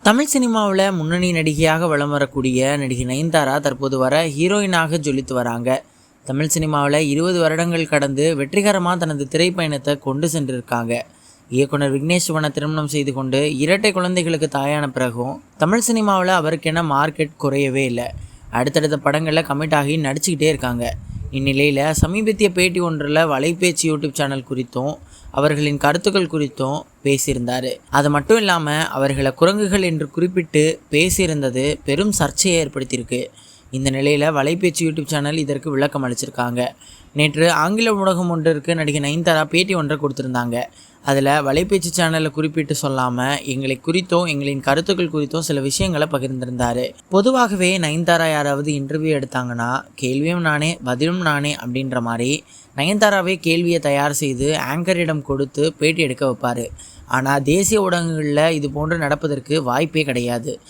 தமிழ் சினிமாவில் முன்னணி நடிகையாக வலம் வரக்கூடிய நடிகை நயன்தாரா தற்போது வர ஹீரோயினாக ஜொலித்து வராங்க. தமிழ் சினிமாவில் 20 வருடங்கள் கடந்து வெற்றிகரமாக தனது திரைப்பயணத்தை கொண்டு சென்றிருக்காங்க. இயக்குனர் விக்னேஷ் சிவனை திருமணம் செய்து கொண்டு 2 குழந்தைகளுக்கு தாயான பிறகும் தமிழ் சினிமாவில் அவருக்கென மார்க்கெட் குறையவே இல்லை. அடுத்தடுத்த படங்களில் கமிட் ஆகி நடிச்சுக்கிட்டே இருக்காங்க. இந்நிலையில் சமீபத்திய பேட்டி ஒன்றில் வலைபேச்சு யூடியூப் சேனல் குறித்தும் அவர்களின் கருத்துக்கள் குறித்தும் பேசியிருந்தார். அது மட்டும் இல்லாமல் அவர்களை குரங்குகள் என்று குறிப்பிட்டு பேசியிருந்தது பெரும் சர்ச்சையை ஏற்படுத்தியிருக்கு. இந்த நிலையில் வலைபேச்சு யூடியூப் சேனல் இதற்கு விளக்கம் அளிச்சிருக்காங்க. நேற்று ஆங்கில ஊடகம் ஒன்றிற்கு நடிகை நயன்தாரா பேட்டி ஒன்றை கொடுத்துருந்தாங்க. அதில் வலைபேச்சு சேனலை குறிப்பிட்டு சொல்லாமல் எங்களை குறித்தும் எங்களின் கருத்துக்கள் குறித்தும் சில விஷயங்களை பகிர்ந்திருந்தார். பொதுவாகவே நயன்தாரா யாராவது இன்டர்வியூ எடுத்தாங்கன்னா கேள்வியும் நானே பதிலும் நானே அப்படின்ற மாதிரி நயன்தாராவே கேள்வியை தயார் செய்து ஆங்கரிடம் கொடுத்து பேட்டி எடுக்க வைப்பார். ஆனால் தேசிய ஊடகங்களில் இது போன்று நடப்பதற்கு வாய்ப்பே கிடையாது.